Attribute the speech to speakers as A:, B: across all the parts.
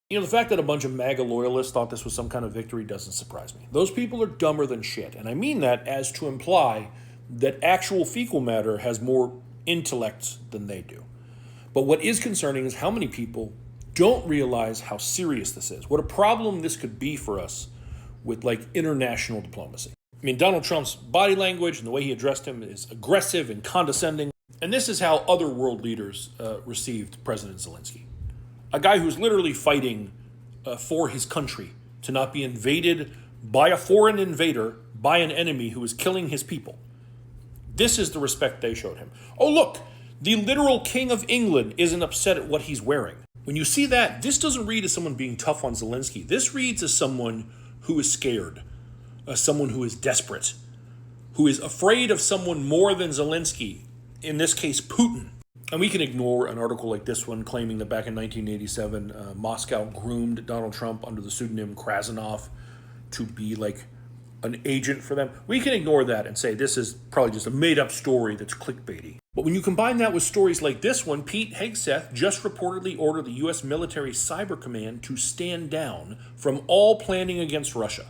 A: You know, the fact that a bunch of MAGA loyalists thought this was some kind of victory doesn't surprise me. Those people are dumber than shit. And I mean that as to imply that actual fecal matter has more intellect than they do. But what is concerning is how many people don't realize how serious this is, what a problem this could be for us with like international diplomacy. I mean, Donald Trump's body language and the way he addressed him is aggressive and condescending. And this is how other world leaders received President Zelensky. A guy who's literally fighting for his country to not be invaded by a foreign invader, by an enemy who is killing his people. This is the respect they showed him. Oh, look, the literal King of England isn't upset at what he's wearing. When you see that, this doesn't read as someone being tough on Zelensky. This reads as someone who is scared, as someone who is desperate, who is afraid of someone more than Zelensky, in this case, Putin. And we can ignore an article like this one claiming that back in 1987, Moscow groomed Donald Trump under the pseudonym Krasnov to be like an agent for them. We can ignore that and say this is probably just a made-up story that's clickbaity. But when you combine that with stories like this one, Pete Hegseth just reportedly ordered the U.S. military cyber command to stand down from all planning against Russia.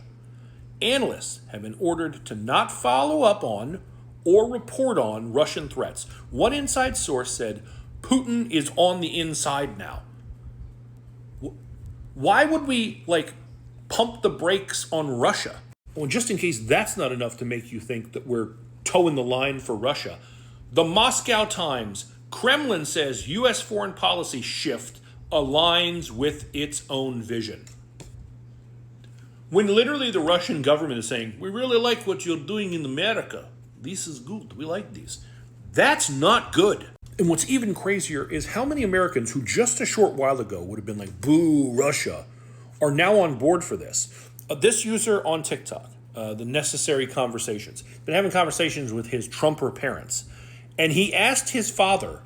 A: Analysts have been ordered to not follow up on or report on Russian threats. One inside source said, Putin is on the inside now. Why would we, pump the brakes on Russia? Well, just in case that's not enough to make you think that we're toeing the line for Russia, the Moscow Times, Kremlin says U.S. foreign policy shift aligns with its own vision. When literally the Russian government is saying, we really like what you're doing in America. This is good. We like these. That's not good. And what's even crazier is how many Americans who just a short while ago would have been like, boo, Russia, are now on board for this. This user on TikTok, the Necessary Conversations, been having conversations with his Trumper parents. And he asked his father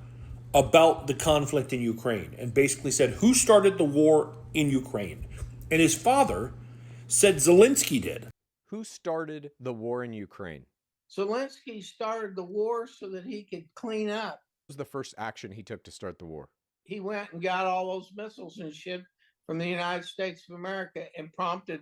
A: about the conflict in Ukraine and basically said, who started the war in Ukraine? And his father said Zelensky did.
B: Who started the war in Ukraine?
C: Zelensky started the war so that he could clean up.
B: What was the first action he took to start the war?
C: He went and got all those missiles and shit from the United States of America and prompted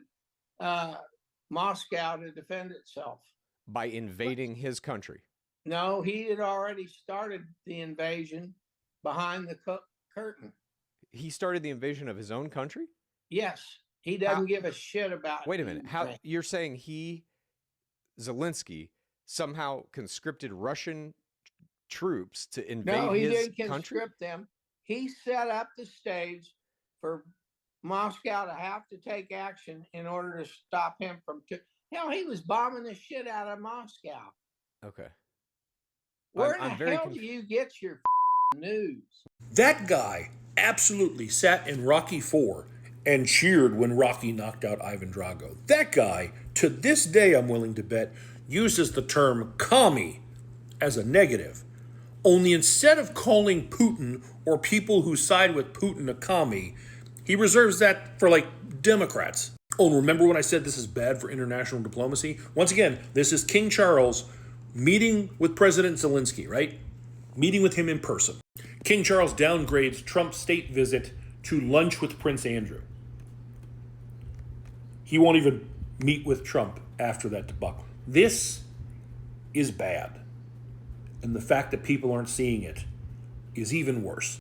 C: Moscow to defend itself.
B: By invading his country?
C: No, he had already started the invasion behind the curtain.
B: He started the invasion of his own country?
C: Yes. He doesn't give a shit about
B: Wait a minute. How you're saying Zelensky, somehow conscripted Russian troops to invade his country?
C: No, he didn't conscript them. He set up the stage for Moscow to have to take action in order to stop him from... he was bombing the shit out of Moscow.
B: Okay.
C: Where in the hell do you get your news?
A: That guy absolutely sat in Rocky IV and cheered when Rocky knocked out Ivan Drago. That guy, to this day, I'm willing to bet, uses the term commie as a negative. Only instead of calling Putin or people who side with Putin a commie, he reserves that for Democrats. Oh, and remember when I said this is bad for international diplomacy? Once again, this is King Charles meeting with President Zelensky, right? Meeting with him in person. King Charles downgrades Trump's state visit to lunch with Prince Andrew. He won't even meet with Trump after that debacle. This is bad. And the fact that people aren't seeing it is even worse.